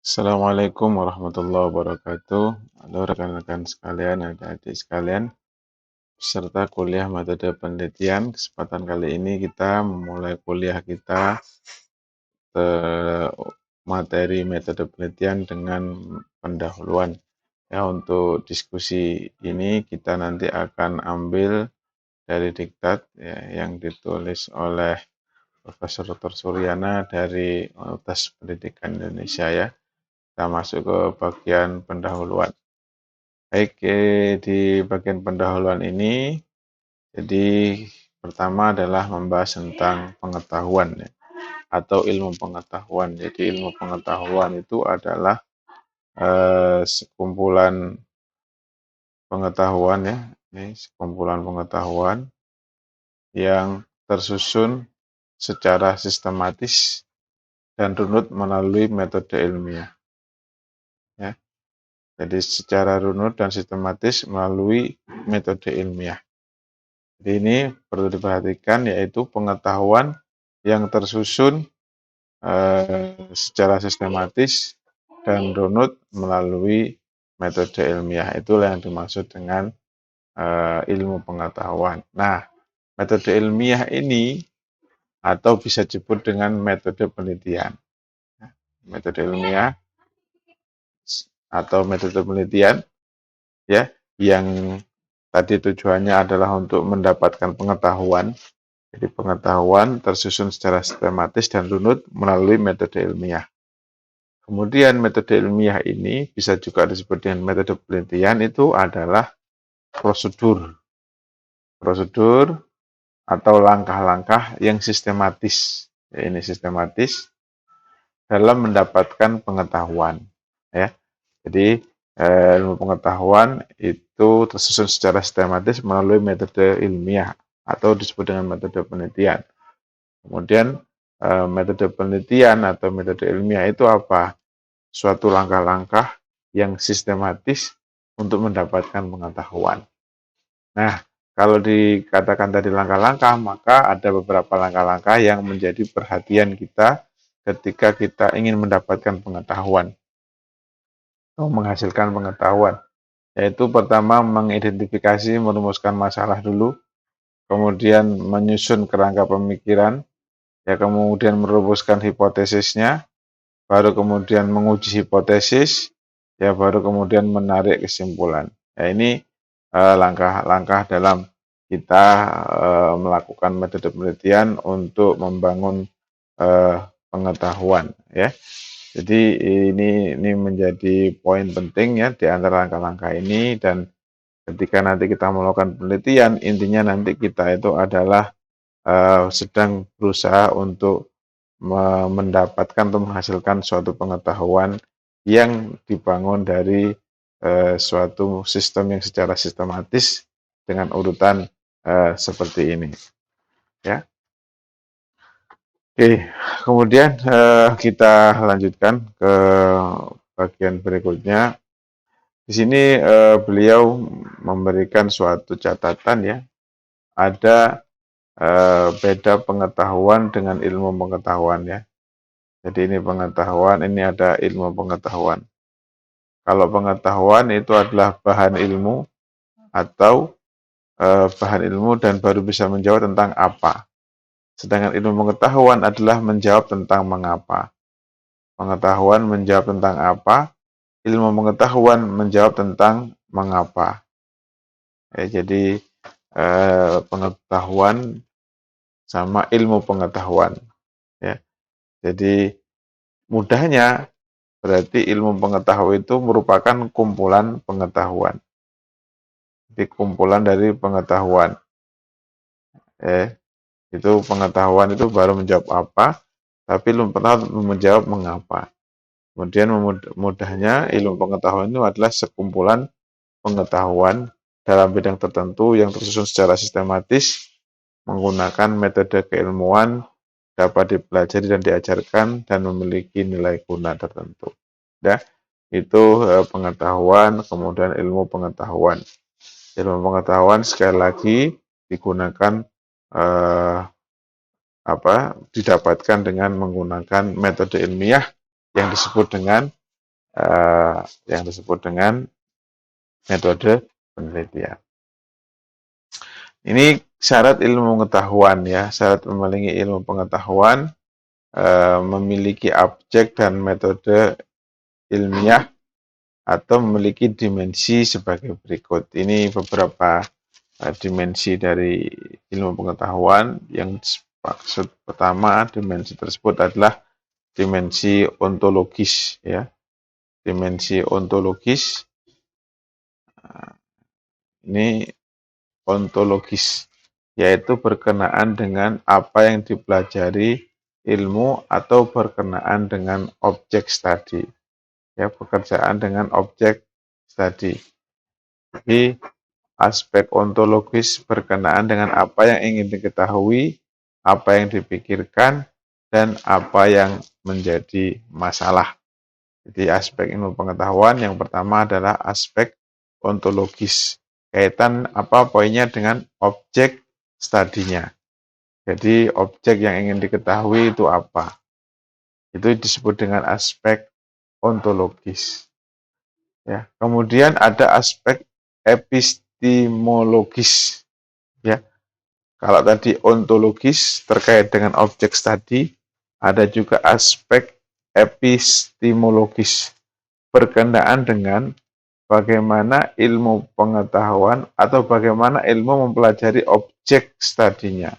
Assalamualaikum warahmatullahi wabarakatuh. Halo rekan-rekan sekalian, adik-adik sekalian, peserta kuliah metode penelitian. Kesempatan kali ini kita memulai kuliah kita materi metode penelitian dengan pendahuluan. Ya, untuk diskusi ini kita nanti akan ambil dari diktat ya, yang ditulis oleh Profesor Dr. Suryana dari Universitas Pendidikan Indonesia ya. Kita masuk ke bagian pendahuluan. Baik, di bagian pendahuluan ini, jadi pertama adalah membahas tentang pengetahuan ya, atau ilmu pengetahuan. Jadi ilmu pengetahuan itu adalah sekumpulan pengetahuan ya, ini sekumpulan pengetahuan yang tersusun secara sistematis dan runut melalui metode ilmiah. Ya. Jadi secara runut dan sistematis melalui metode ilmiah. Jadi ini perlu diperhatikan yaitu pengetahuan yang tersusun secara sistematis dan runut melalui metode ilmiah. Itulah yang dimaksud dengan ilmu pengetahuan. Nah, metode ilmiah ini atau bisa disebut dengan metode penelitian. Metode ilmiah atau metode penelitian ya yang tadi tujuannya adalah untuk mendapatkan pengetahuan. Jadi pengetahuan tersusun secara sistematis dan runut melalui metode ilmiah. Kemudian metode ilmiah ini bisa juga disebut dengan metode penelitian, itu adalah prosedur. Prosedur atau langkah-langkah yang sistematis. Ya, ini sistematis dalam mendapatkan pengetahuan. Ya. Jadi ilmu pengetahuan itu tersusun secara sistematis melalui metode ilmiah atau disebut dengan metode penelitian. Kemudian metode penelitian atau metode ilmiah itu apa? Suatu langkah-langkah yang sistematis untuk mendapatkan pengetahuan. Nah, kalau dikatakan tadi langkah-langkah, maka ada beberapa langkah-langkah yang menjadi perhatian kita ketika kita ingin mendapatkan pengetahuan atau menghasilkan pengetahuan. Yaitu pertama mengidentifikasi, merumuskan masalah dulu, kemudian menyusun kerangka pemikiran, ya kemudian merumuskan hipotesisnya, baru kemudian menguji hipotesis, ya baru kemudian menarik kesimpulan. Ya ini langkah-langkah dalam kita melakukan metode penelitian untuk membangun pengetahuan ya. Jadi ini menjadi poin penting ya di antara langkah-langkah ini, dan ketika nanti kita melakukan penelitian, intinya nanti kita itu adalah sedang berusaha untuk mendapatkan atau menghasilkan suatu pengetahuan yang dibangun dari suatu sistem yang secara sistematis dengan urutan seperti ini. Ya. Oke, kemudian kita lanjutkan ke bagian berikutnya. Di sini beliau memberikan suatu catatan ya. Ada beda pengetahuan dengan ilmu pengetahuan ya. Jadi ini pengetahuan, ini ada ilmu pengetahuan. Kalau pengetahuan itu adalah bahan ilmu atau bahan ilmu dan baru bisa menjawab tentang apa. Sedangkan ilmu pengetahuan adalah menjawab tentang mengapa. Pengetahuan menjawab tentang apa, ilmu pengetahuan menjawab tentang mengapa. Jadi pengetahuan sama ilmu pengetahuan. Ya. Jadi mudahnya berarti ilmu pengetahuan itu merupakan kumpulan pengetahuan. Jadi kumpulan dari pengetahuan. Itu pengetahuan itu baru menjawab apa, tapi belum pernah menjawab mengapa. Kemudian mudahnya ilmu pengetahuan itu adalah sekumpulan pengetahuan dalam bidang tertentu yang tersusun secara sistematis menggunakan metode keilmuan, dapat dipelajari dan diajarkan dan memiliki nilai guna tertentu. Ya, itu pengetahuan, kemudian ilmu pengetahuan. Ilmu pengetahuan sekali lagi digunakan didapatkan dengan menggunakan metode ilmiah yang disebut dengan yang disebut dengan metode penelitian. Ini syarat ilmu pengetahuan ya, syarat memiliki ilmu pengetahuan, memiliki objek dan metode ilmiah atau memiliki dimensi sebagai berikut. Ini beberapa dimensi dari ilmu pengetahuan. Yang maksud pertama, dimensi tersebut adalah dimensi ontologis ya. Dimensi ontologis ini ontologis, yaitu berkenaan dengan apa yang dipelajari ilmu atau berkenaan dengan objek studi. Ya, pekerjaan dengan objek studi. Jadi aspek ontologis berkenaan dengan apa yang ingin diketahui, apa yang dipikirkan, dan apa yang menjadi masalah. Jadi aspek ilmu pengetahuan yang pertama adalah aspek ontologis. Kaitan apa poinnya dengan objek studinya. Jadi objek yang ingin diketahui itu apa? Itu disebut dengan aspek ontologis. Ya, kemudian ada aspek epistemologis. Ya, kalau tadi ontologis terkait dengan objek studi, ada juga aspek epistemologis berkenaan dengan bagaimana ilmu pengetahuan atau bagaimana ilmu mempelajari objek studinya.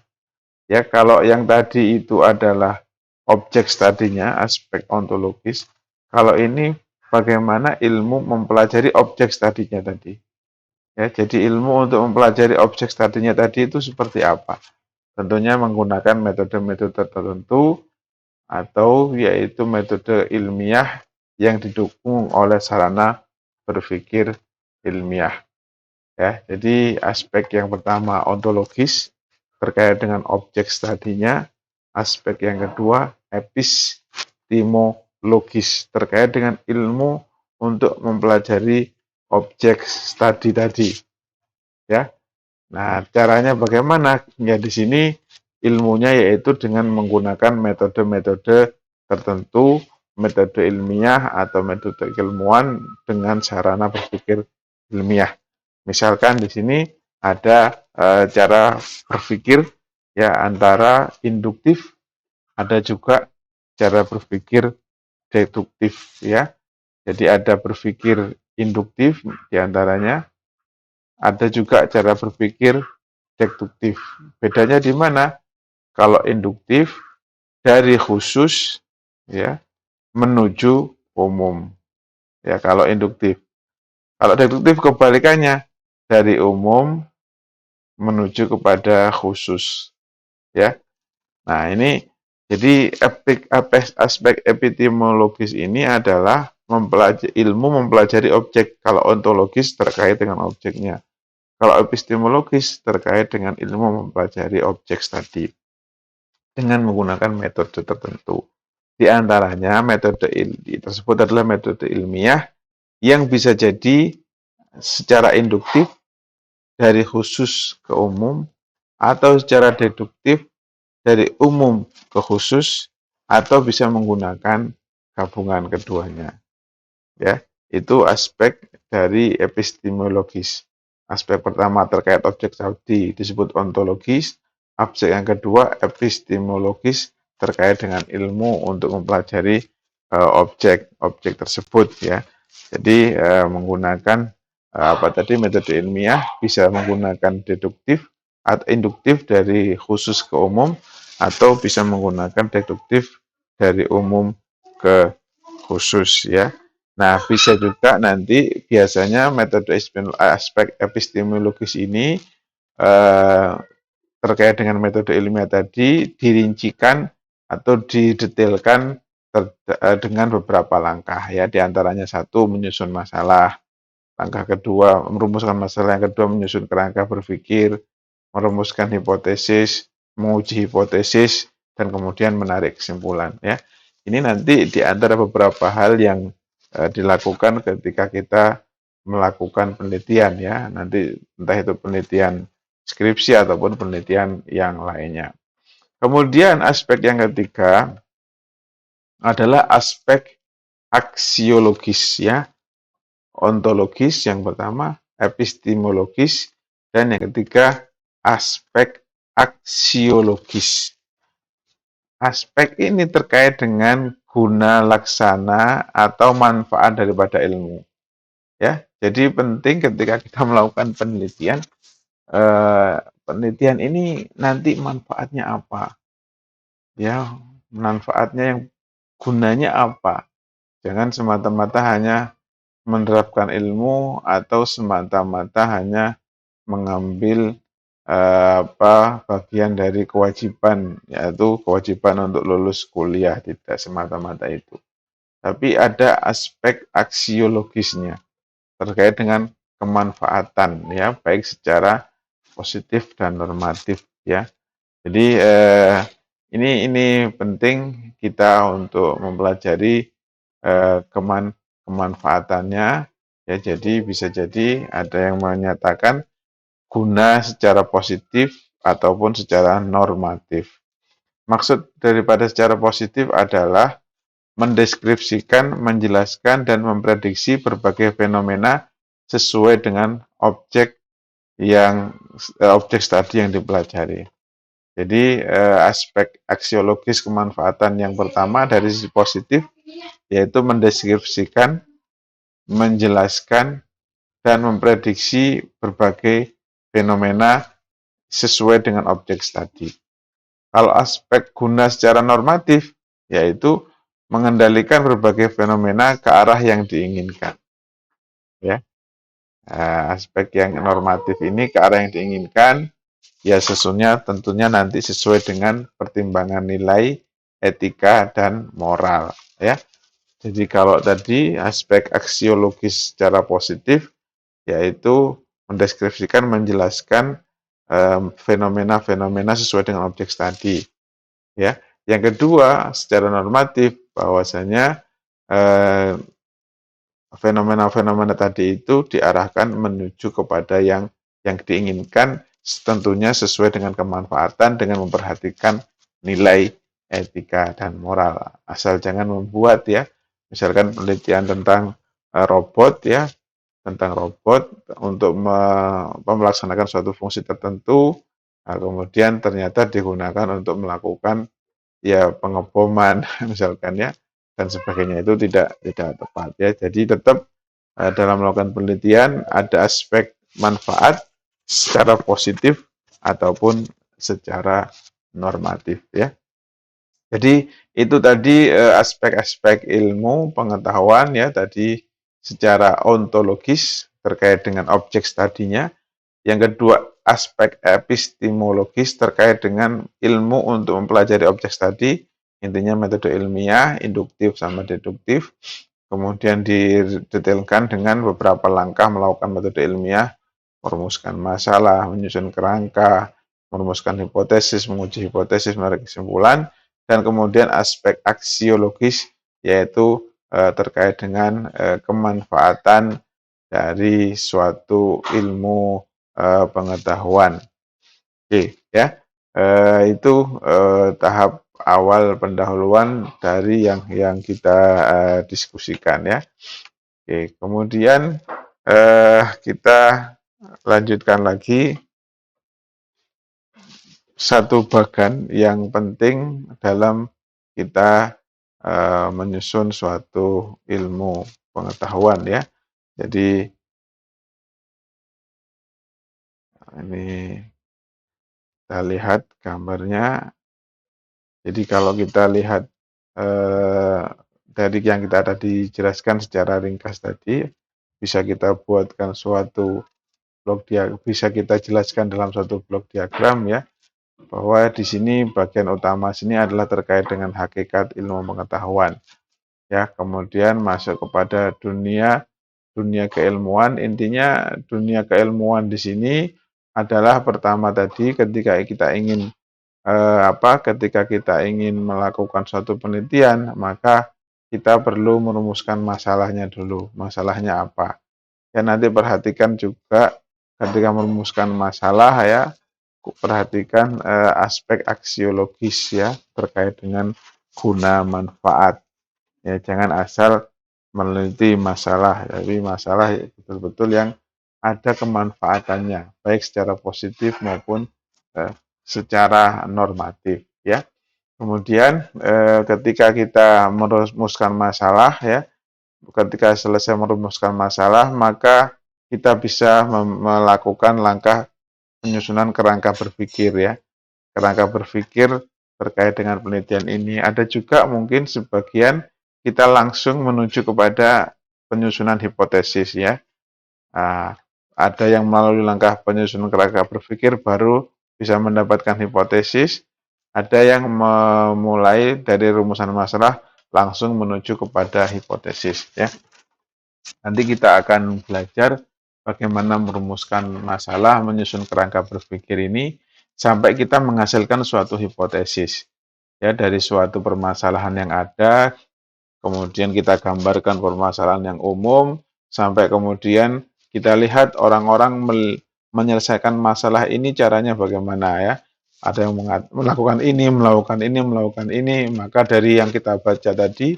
Ya, kalau yang tadi itu adalah objek studinya, aspek ontologis. Kalau ini bagaimana ilmu mempelajari objek studinya tadi. Ya, jadi ilmu untuk mempelajari objek studinya tadi itu seperti apa? Tentunya menggunakan metode-metode tertentu atau yaitu metode ilmiah yang didukung oleh sarana berpikir ilmiah. Ya, jadi aspek yang pertama ontologis terkait dengan objek studinya, aspek yang kedua epistemologis terkait dengan ilmu untuk mempelajari objek studi tadi. Ya. Nah, caranya bagaimana? Ya di sini ilmunya yaitu dengan menggunakan metode-metode tertentu, metode ilmiah atau metode ilmuwan dengan sarana berpikir ilmiah. Misalkan di sini ada cara berpikir ya antara induktif, ada juga cara berpikir deduktif ya. Jadi ada berpikir induktif diantaranya, ada juga cara berpikir deduktif. Bedanya di mana? Kalau induktif dari khusus ya menuju umum. Ya, kalau induktif. Kalau deduktif kebalikannya, dari umum menuju kepada khusus. Ya. Nah, ini jadi aspek epistemologis ini adalah ilmu mempelajari objek. Kalau ontologis terkait dengan objeknya. Kalau epistemologis terkait dengan ilmu mempelajari objek tadi dengan menggunakan metode tertentu. Di antaranya metode tersebut adalah metode ilmiah yang bisa jadi secara induktif dari khusus ke umum atau secara deduktif dari umum ke khusus atau bisa menggunakan gabungan keduanya. Ya, itu aspek dari epistemologis. Aspek pertama terkait objek studi disebut ontologis, aspek yang kedua epistemologis terkait dengan ilmu untuk mempelajari objek tersebut ya. Jadi menggunakan apa tadi metode ilmiah bisa menggunakan deduktif atau induktif dari khusus ke umum atau bisa menggunakan deduktif dari umum ke khusus ya. Nah, bisa juga nanti biasanya metode aspek epistemologis ini eh, terkait dengan metode ilmiah tadi dirincikan atau didetailkan dengan beberapa langkah ya, diantaranya satu menyusun masalah, langkah kedua merumuskan masalah, yang kedua menyusun kerangka berpikir, merumuskan hipotesis, menguji hipotesis, dan kemudian menarik kesimpulan ya. Ini nanti di antara beberapa hal yang dilakukan ketika kita melakukan penelitian ya, nanti entah itu penelitian skripsi ataupun penelitian yang lainnya. Kemudian aspek yang ketiga adalah aspek aksiologis ya, ontologis yang pertama, epistemologis, dan yang ketiga aspek aksiologis. Aspek ini terkait dengan guna laksana atau manfaat daripada ilmu. Ya, jadi penting ketika kita melakukan penelitian, penelitian ini nanti manfaatnya apa? Ya, manfaatnya yang gunanya apa? Jangan semata-mata hanya menerapkan ilmu atau semata-mata hanya mengambil bagian dari kewajiban, yaitu kewajiban untuk lulus kuliah, tidak semata-mata itu. Tapi ada aspek aksiologisnya terkait dengan kemanfaatan ya, baik secara positif dan normatif ya. Jadi ini penting kita untuk mempelajari kemanfaatannya ya. Jadi bisa jadi ada yang menyatakan guna secara positif ataupun secara normatif. Maksud daripada secara positif adalah mendeskripsikan, menjelaskan, dan memprediksi berbagai fenomena sesuai dengan objek studi yang dipelajari. Jadi aspek aksiologis kemanfaatan yang pertama dari sisi positif yaitu mendeskripsikan, menjelaskan, dan memprediksi berbagai fenomena sesuai dengan objek studi. Kalau aspek guna secara normatif yaitu mengendalikan berbagai fenomena ke arah yang diinginkan. Ya, aspek yang normatif ini ke arah yang diinginkan, ya sesungguhnya tentunya nanti sesuai dengan pertimbangan nilai, etika, dan moral. Ya, jadi kalau tadi aspek aksiologis secara positif, yaitu mendeskripsikan, menjelaskan fenomena-fenomena sesuai dengan objek studi. Ya, yang kedua secara normatif bahwasanya fenomena-fenomena tadi itu diarahkan menuju kepada yang diinginkan, tentunya sesuai dengan kemanfaatan dengan memperhatikan nilai etika dan moral. Asal jangan membuat ya, misalkan penelitian tentang robot ya, tentang robot untuk melaksanakan suatu fungsi tertentu, nah, kemudian ternyata digunakan untuk melakukan ya pengeboman misalkan ya, dan sebagainya, itu tidak tepat ya. Jadi tetap dalam melakukan penelitian ada aspek manfaat secara positif ataupun secara normatif ya. Jadi itu tadi aspek-aspek ilmu pengetahuan ya, tadi secara ontologis terkait dengan objek studinya. Yang kedua, aspek epistemologis terkait dengan ilmu untuk mempelajari objek studi, intinya metode ilmiah, induktif sama deduktif. Kemudian didetailkan dengan beberapa langkah melakukan metode ilmiah, merumuskan masalah, menyusun kerangka, merumuskan hipotesis, menguji hipotesis, menarik kesimpulan, dan kemudian aspek aksiologis yaitu terkait dengan kemanfaatan dari suatu ilmu pengetahuan. Oke, ya. Itu tahap awal pendahuluan dari yang kita diskusikan ya. Oke, kemudian kita lanjutkan lagi satu bagan yang penting dalam kita menyusun suatu ilmu pengetahuan ya. Jadi ini kita lihat gambarnya. Jadi kalau kita lihat dari yang kita tadi jelaskan secara ringkas tadi, bisa kita buatkan suatu bisa kita jelaskan dalam suatu blok diagram ya, bahwa di sini bagian utama sini adalah terkait dengan hakikat ilmu pengetahuan. Ya, kemudian masuk kepada dunia keilmuan. Intinya dunia keilmuan di sini adalah pertama tadi ketika kita ingin ketika kita ingin melakukan suatu penelitian, maka kita perlu merumuskan masalahnya dulu. Masalahnya apa? Ya, nanti perhatikan juga ketika merumuskan masalah ya, perhatikan aspek aksiologis ya terkait dengan guna manfaat. Ya, jangan asal meneliti masalah, tapi masalah betul-betul yang ada kemanfaatannya, baik secara positif maupun secara normatif, ya. Kemudian ketika kita merumuskan masalah, ya, ketika selesai merumuskan masalah, maka kita bisa melakukan langkah penyusunan kerangka berpikir, ya. Kerangka berpikir terkait dengan penelitian ini. Ada juga mungkin sebagian kita langsung menuju kepada penyusunan hipotesis, ya. Nah, ada yang melalui langkah penyusunan kerangka berpikir baru bisa mendapatkan hipotesis, ada yang memulai dari rumusan masalah langsung menuju kepada hipotesis, ya. Nanti kita akan belajar bagaimana merumuskan masalah, menyusun kerangka berpikir ini sampai kita menghasilkan suatu hipotesis. Ya, dari suatu permasalahan yang ada, kemudian kita gambarkan permasalahan yang umum, sampai kemudian kita lihat orang-orang menyelesaikan masalah ini caranya bagaimana, ya. Ada yang melakukan ini, melakukan ini, melakukan ini, maka dari yang kita baca tadi,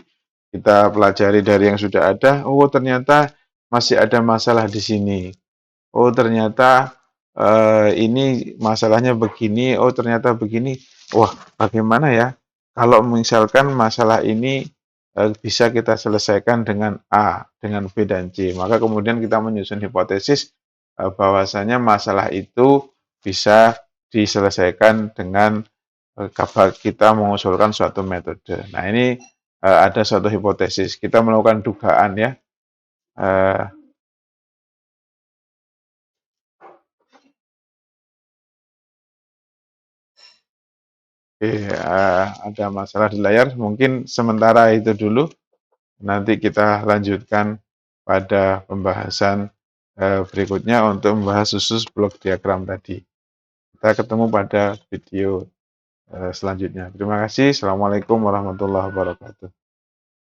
kita pelajari dari yang sudah ada, oh ternyata masih ada masalah di sini. Oh ternyata ini masalahnya begini, oh ternyata begini. Wah, bagaimana ya kalau misalkan masalah ini bisa kita selesaikan dengan A, dengan B dan C. Maka kemudian kita menyusun hipotesis bahwasanya masalah itu bisa diselesaikan dengan kita mengusulkan suatu metode. Nah, ini ada suatu hipotesis. Kita melakukan dugaan, ya. Eh, ada masalah di layar, mungkin sementara itu dulu. Nanti kita lanjutkan pada pembahasan berikutnya untuk membahas khusus blok diagram tadi. Kita ketemu pada video selanjutnya. Terima kasih. Assalamualaikum warahmatullahi wabarakatuh.